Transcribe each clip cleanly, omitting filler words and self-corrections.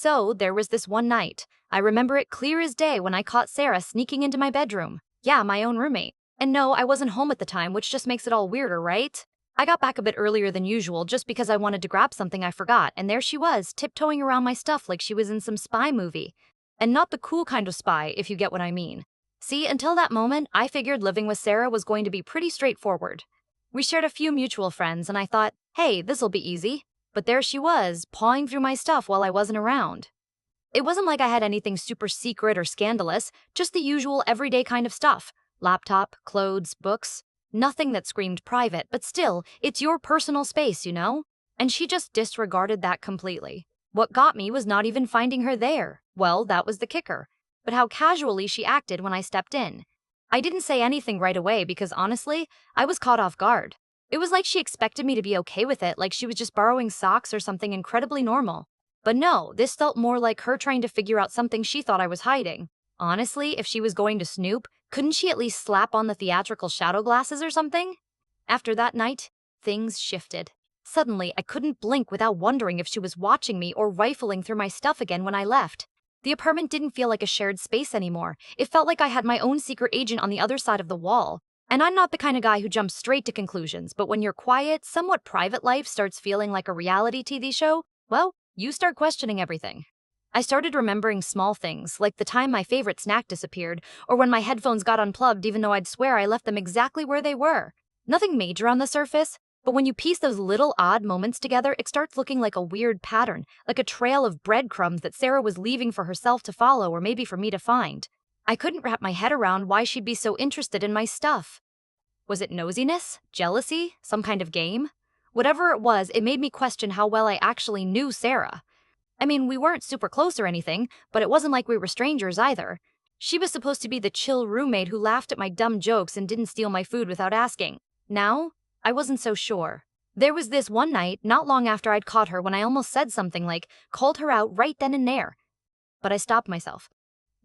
So, there was this one night. I remember it clear as day when I caught Sarah sneaking into my bedroom. Yeah, my own roommate. And no, I wasn't home at the time, which just makes it all weirder, right? I got back a bit earlier than usual just because I wanted to grab something I forgot, and there she was, tiptoeing around my stuff like she was in some spy movie. And not the cool kind of spy, if you get what I mean. See, until that moment, I figured living with Sarah was going to be pretty straightforward. We shared a few mutual friends, and I thought, hey, this'll be easy. But there she was, pawing through my stuff while I wasn't around. It wasn't like I had anything super secret or scandalous, just the usual everyday kind of stuff. Laptop, clothes, books. Nothing that screamed private, but still, it's your personal space, you know? And she just disregarded that completely. What got me was not even finding her there. Well, that was the kicker. But how casually she acted when I stepped in. I didn't say anything right away because honestly, I was caught off guard. It was like she expected me to be okay with it, like she was just borrowing socks or something incredibly normal. But no, this felt more like her trying to figure out something she thought I was hiding. Honestly, if she was going to snoop, couldn't she at least slap on the theatrical shadow glasses or something? After that night, things shifted. Suddenly, I couldn't blink without wondering if she was watching me or rifling through my stuff again when I left. The apartment didn't feel like a shared space anymore. It felt like I had my own secret agent on the other side of the wall. And I'm not the kind of guy who jumps straight to conclusions, but when your quiet, somewhat private life starts feeling like a reality TV show, well, you start questioning everything. I started remembering small things, like the time my favorite snack disappeared, or when my headphones got unplugged even though I'd swear I left them exactly where they were. Nothing major on the surface, but when you piece those little odd moments together, it starts looking like a weird pattern, like a trail of breadcrumbs that Sarah was leaving for herself to follow or maybe for me to find. I couldn't wrap my head around why she'd be so interested in my stuff. Was it nosiness? Jealousy? Some kind of game? Whatever it was, it made me question how well I actually knew Sarah. I mean, we weren't super close or anything, but it wasn't like we were strangers either. She was supposed to be the chill roommate who laughed at my dumb jokes and didn't steal my food without asking. Now, I wasn't so sure. There was this one night, not long after I'd caught her, when I almost said something like, called her out right then and there. But I stopped myself.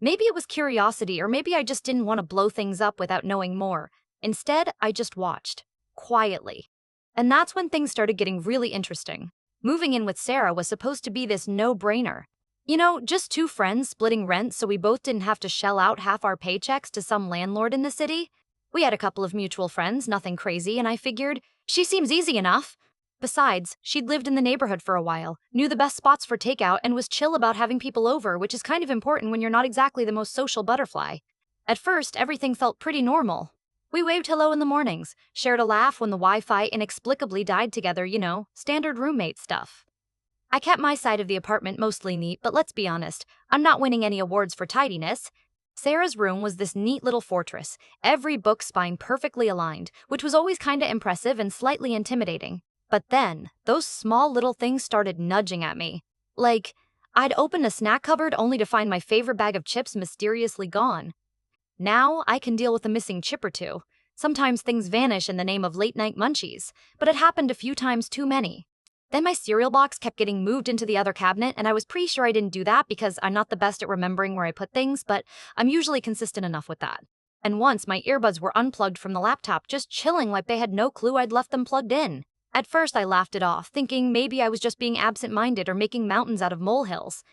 Maybe it was curiosity, or maybe I just didn't want to blow things up without knowing more. Instead, I just watched. Quietly. And that's when things started getting really interesting. Moving in with Sarah was supposed to be this no-brainer. You know, just two friends splitting rent so we both didn't have to shell out half our paychecks to some landlord in the city. We had a couple of mutual friends, nothing crazy, and I figured, she seems easy enough. Besides, she'd lived in the neighborhood for a while, knew the best spots for takeout, and was chill about having people over, which is kind of important when you're not exactly the most social butterfly. At first, everything felt pretty normal. We waved hello in the mornings, shared a laugh when the Wi-Fi inexplicably died together, you know, standard roommate stuff. I kept my side of the apartment mostly neat, but let's be honest, I'm not winning any awards for tidiness. Sarah's room was this neat little fortress, every book spine perfectly aligned, which was always kinda impressive and slightly intimidating. But then, those small little things started nudging at me. Like, I'd open a snack cupboard only to find my favorite bag of chips mysteriously gone. Now, I can deal with a missing chip or two. Sometimes things vanish in the name of late-night munchies, but it happened a few times too many. Then my cereal box kept getting moved into the other cabinet, and I was pretty sure I didn't do that because I'm not the best at remembering where I put things, but I'm usually consistent enough with that. And once, my earbuds were unplugged from the laptop, just chilling like they had no clue I'd left them plugged in. At first, I laughed it off, thinking maybe I was just being absent-minded or making mountains out of molehills.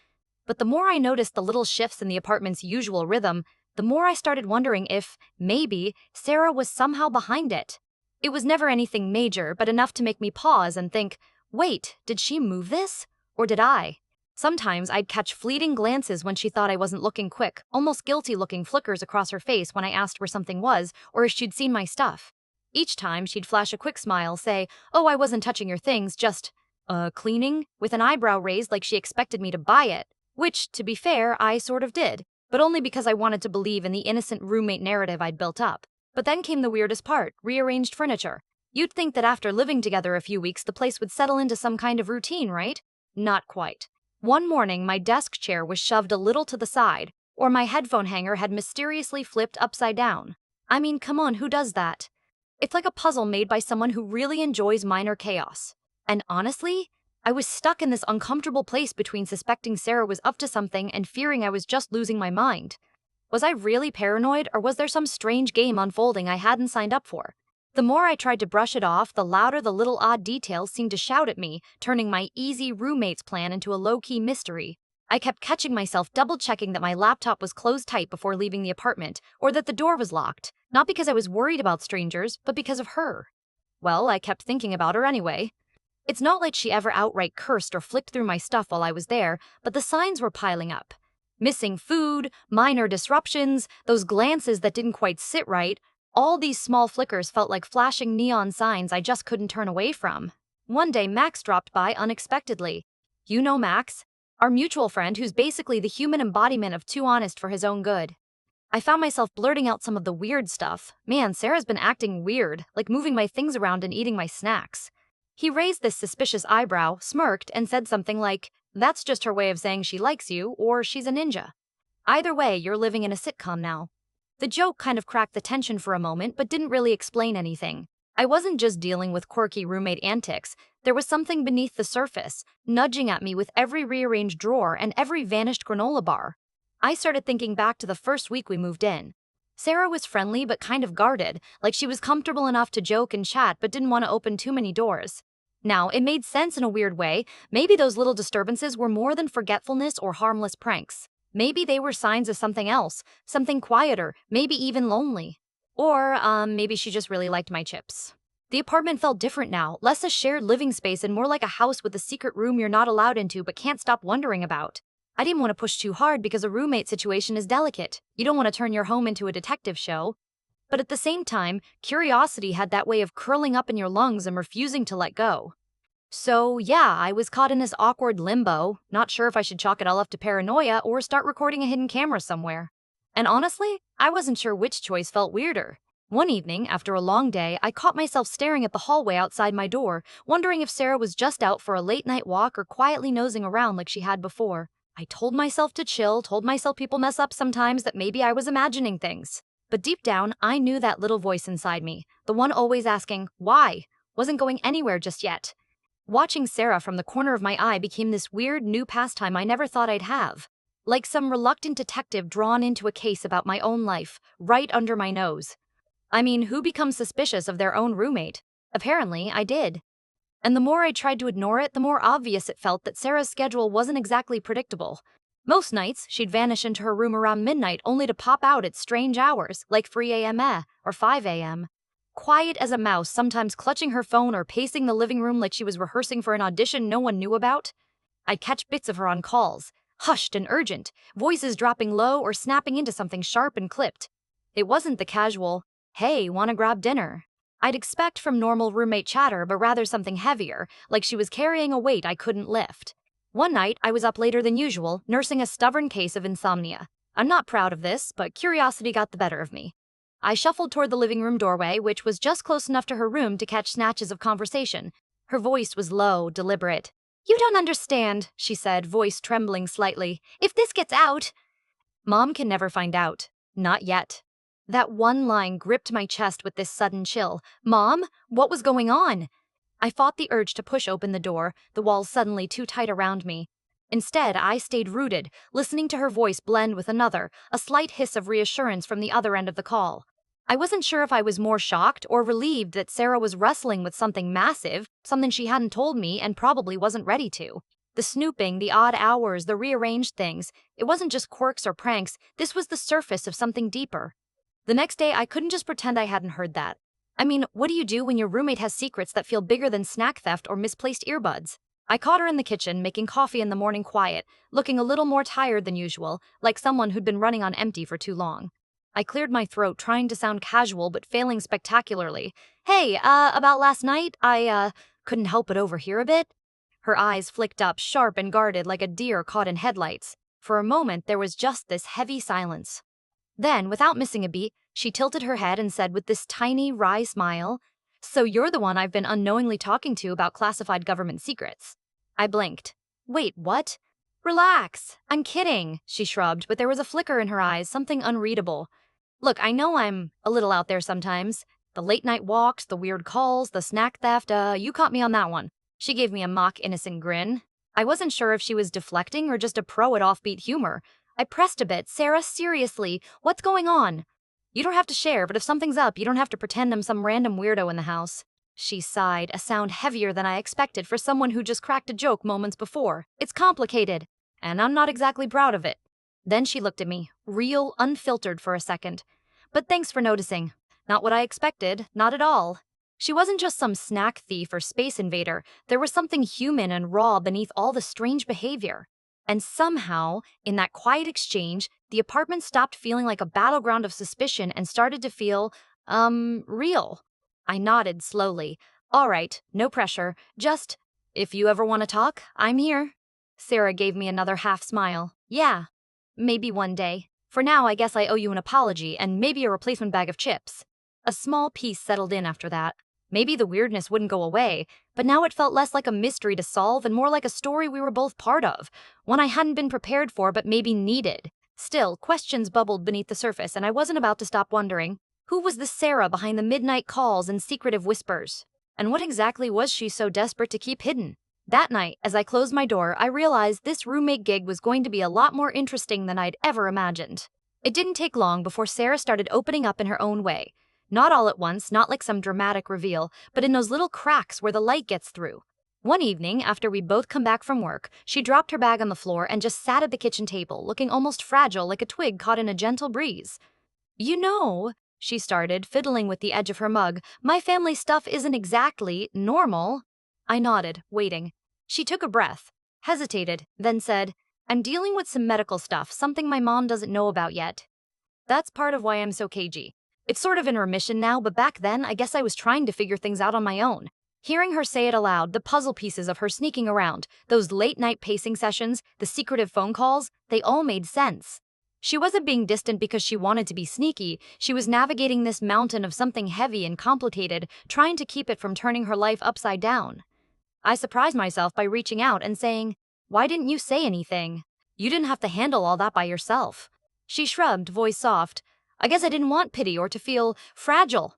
But the more I noticed the little shifts in the apartment's usual rhythm, the more I started wondering if, maybe, Sarah was somehow behind it. It was never anything major, but enough to make me pause and think, wait, did she move this? Or did I? Sometimes I'd catch fleeting glances when she thought I wasn't looking quick, almost guilty-looking flickers across her face when I asked where something was or if she'd seen my stuff. Each time, she'd flash a quick smile, say, oh, I wasn't touching your things, just, cleaning, with an eyebrow raised like she expected me to buy it. Which, to be fair, I sort of did. But only because I wanted to believe in the innocent roommate narrative I'd built up. But then came the weirdest part, rearranged furniture. You'd think that after living together a few weeks, the place would settle into some kind of routine, right? Not quite. One morning, my desk chair was shoved a little to the side, or my headphone hanger had mysteriously flipped upside down. I mean, come on, who does that? It's like a puzzle made by someone who really enjoys minor chaos. And honestly, I was stuck in this uncomfortable place between suspecting Sarah was up to something and fearing I was just losing my mind. Was I really paranoid, or was there some strange game unfolding I hadn't signed up for? The more I tried to brush it off, the louder the little odd details seemed to shout at me, turning my easy roommate's plan into a low-key mystery. I kept catching myself double-checking that my laptop was closed tight before leaving the apartment, or that the door was locked, not because I was worried about strangers, but because of her. Well, I kept thinking about her anyway. It's not like she ever outright cursed or flicked through my stuff while I was there, but the signs were piling up. Missing food, minor disruptions, those glances that didn't quite sit right, all these small flickers felt like flashing neon signs I just couldn't turn away from. One day, Max dropped by unexpectedly. You know Max? Our mutual friend who's basically the human embodiment of too honest for his own good. I found myself blurting out some of the weird stuff. Man, Sarah's been acting weird, like moving my things around and eating my snacks. He raised this suspicious eyebrow, smirked, and said something like, "That's just her way of saying she likes you, or she's a ninja. Either way, you're living in a sitcom now." The joke kind of cracked the tension for a moment, but didn't really explain anything. I wasn't just dealing with quirky roommate antics. There was something beneath the surface, nudging at me with every rearranged drawer and every vanished granola bar. I started thinking back to the first week we moved in. Sarah was friendly but kind of guarded, like she was comfortable enough to joke and chat but didn't want to open too many doors. Now, it made sense in a weird way. Maybe those little disturbances were more than forgetfulness or harmless pranks. Maybe they were signs of something else, something quieter, maybe even lonely. Or, maybe she just really liked my chips. The apartment felt different now, less a shared living space and more like a house with a secret room you're not allowed into but can't stop wondering about. I didn't want to push too hard because a roommate situation is delicate. You don't want to turn your home into a detective show. But at the same time, curiosity had that way of curling up in your lungs and refusing to let go. So, yeah, I was caught in this awkward limbo, not sure if I should chalk it all up to paranoia or start recording a hidden camera somewhere. And honestly, I wasn't sure which choice felt weirder. One evening, after a long day, I caught myself staring at the hallway outside my door, wondering if Sarah was just out for a late-night walk or quietly nosing around like she had before. I told myself to chill, told myself people mess up sometimes, that maybe I was imagining things. But deep down, I knew that little voice inside me, the one always asking, why, wasn't going anywhere just yet. Watching Sarah from the corner of my eye became this weird new pastime I never thought I'd have. Like some reluctant detective drawn into a case about my own life, right under my nose. I mean, who becomes suspicious of their own roommate? Apparently, I did. And the more I tried to ignore it, the more obvious it felt that Sarah's schedule wasn't exactly predictable. Most nights, she'd vanish into her room around midnight only to pop out at strange hours, like 3 a.m. Or 5 a.m. Quiet as a mouse, sometimes clutching her phone or pacing the living room like she was rehearsing for an audition no one knew about. I'd catch bits of her on calls, hushed and urgent, voices dropping low or snapping into something sharp and clipped. It wasn't the casual, "Hey, wanna grab dinner?" I'd expect from normal roommate chatter, but rather something heavier, like she was carrying a weight I couldn't lift. One night, I was up later than usual, nursing a stubborn case of insomnia. I'm not proud of this, but curiosity got the better of me. I shuffled toward the living room doorway, which was just close enough to her room to catch snatches of conversation. Her voice was low, deliberate. "You don't understand," she said, voice trembling slightly. "If this gets out—" Mom can never find out. Not yet. That one line gripped my chest with this sudden chill. Mom? What was going on? I fought the urge to push open the door, the walls suddenly too tight around me. Instead, I stayed rooted, listening to her voice blend with another, a slight hiss of reassurance from the other end of the call. I wasn't sure if I was more shocked or relieved that Sarah was wrestling with something massive, something she hadn't told me and probably wasn't ready to. The snooping, the odd hours, the rearranged things, it wasn't just quirks or pranks, this was the surface of something deeper. The next day, I couldn't just pretend I hadn't heard that. I mean, what do you do when your roommate has secrets that feel bigger than snack theft or misplaced earbuds? I caught her in the kitchen, making coffee in the morning quiet, looking a little more tired than usual, like someone who'd been running on empty for too long. I cleared my throat, trying to sound casual but failing spectacularly. "Hey, about last night, I couldn't help but overhear a bit." Her eyes flicked up, sharp and guarded like a deer caught in headlights. For a moment, there was just this heavy silence. Then, without missing a beat, she tilted her head and said with this tiny, wry smile, "So you're the one I've been unknowingly talking to about classified government secrets." I blinked. "Wait, what?" "Relax. I'm kidding," she shrugged, but there was a flicker in her eyes, something unreadable. "Look, I know I'm a little out there sometimes. The late-night walks, the weird calls, the snack theft, you caught me on that one." She gave me a mock innocent grin. I wasn't sure if she was deflecting or just a pro at offbeat humor. I pressed a bit. "Sarah, seriously, what's going on?" "You don't have to share, but if something's up, you don't have to pretend I'm some random weirdo in the house." She sighed, a sound heavier than I expected for someone who just cracked a joke moments before. "It's complicated." and I'm not exactly proud of it. Then she looked at me, real, unfiltered for a second. But thanks for noticing. Not what I expected, not at all. She wasn't just some snack thief or space invader. There was something human and raw beneath all the strange behavior. And somehow, in that quiet exchange, the apartment stopped feeling like a battleground of suspicion and started to feel, real. I nodded slowly. All right, no pressure. Just, if you ever want to talk, I'm here. Sarah gave me another half smile. Yeah, maybe one day. For now, I guess I owe you an apology and maybe a replacement bag of chips. A small peace settled in after that. Maybe the weirdness wouldn't go away, but now it felt less like a mystery to solve and more like a story we were both part of, one I hadn't been prepared for but maybe needed. Still, questions bubbled beneath the surface, and I wasn't about to stop wondering. Who was the Sarah behind the midnight calls and secretive whispers? And what exactly was she so desperate to keep hidden? That night, as I closed my door, I realized this roommate gig was going to be a lot more interesting than I'd ever imagined. It didn't take long before Sarah started opening up in her own way. Not all at once, not like some dramatic reveal, but in those little cracks where the light gets through. One evening, after we'd both come back from work, she dropped her bag on the floor and just sat at the kitchen table, looking almost fragile like a twig caught in a gentle breeze. You know, she started, fiddling with the edge of her mug, my family stuff isn't exactly normal. I nodded, waiting. She took a breath, hesitated, then said, I'm dealing with some medical stuff, something my mom doesn't know about yet. That's part of why I'm so cagey. It's sort of in remission now, but back then, I guess I was trying to figure things out on my own. Hearing her say it aloud, the puzzle pieces of her sneaking around, those late-night pacing sessions, the secretive phone calls, they all made sense. She wasn't being distant because she wanted to be sneaky. She was navigating this mountain of something heavy and complicated, trying to keep it from turning her life upside down. I surprised myself by reaching out and saying, Why didn't you say anything? You didn't have to handle all that by yourself. She shrugged, voice soft. I guess I didn't want pity or to feel fragile.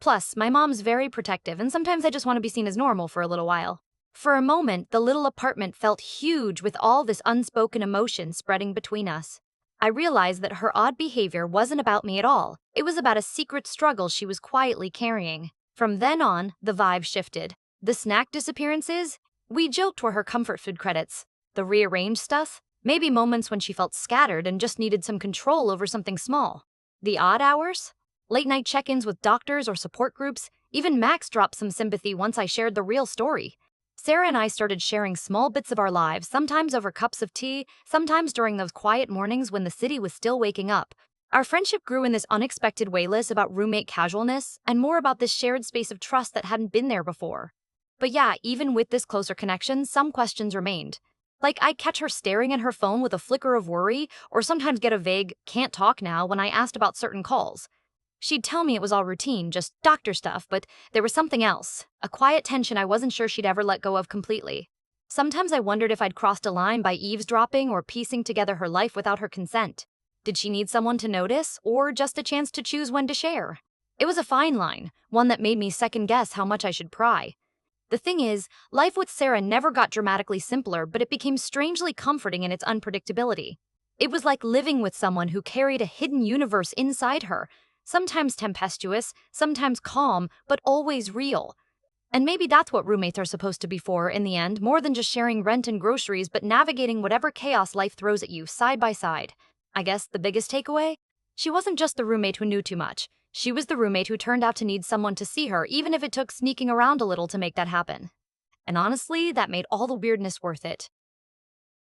Plus, my mom's very protective, and sometimes I just want to be seen as normal for a little while. For a moment, the little apartment felt huge with all this unspoken emotion spreading between us. I realized that her odd behavior wasn't about me at all. It was about a secret struggle she was quietly carrying. From then on, the vibe shifted. The snack disappearances? We joked were her comfort food credits. The rearranged stuff? Maybe moments when she felt scattered and just needed some control over something small. The odd hours? Late-night check-ins with doctors or support groups? Even Max dropped some sympathy once I shared the real story. Sarah and I started sharing small bits of our lives, sometimes over cups of tea, sometimes during those quiet mornings when the city was still waking up. Our friendship grew in this unexpected way, less about roommate casualness and more about this shared space of trust that hadn't been there before. But yeah, even with this closer connection, some questions remained. Like, I'd catch her staring at her phone with a flicker of worry, or sometimes get a vague, can't talk now when I asked about certain calls. She'd tell me it was all routine, just doctor stuff, but there was something else, a quiet tension I wasn't sure she'd ever let go of completely. Sometimes I wondered if I'd crossed a line by eavesdropping or piecing together her life without her consent. Did she need someone to notice, or just a chance to choose when to share? It was a fine line, one that made me second-guess how much I should pry. The thing is, life with Sarah never got dramatically simpler, but it became strangely comforting in its unpredictability. It was like living with someone who carried a hidden universe inside her, sometimes tempestuous, sometimes calm, but always real. And maybe that's what roommates are supposed to be for in the end, more than just sharing rent and groceries, but navigating whatever chaos life throws at you side by side. I guess the biggest takeaway? She wasn't just the roommate who knew too much. She was the roommate who turned out to need someone to see her, even if it took sneaking around a little to make that happen. And honestly, that made all the weirdness worth it.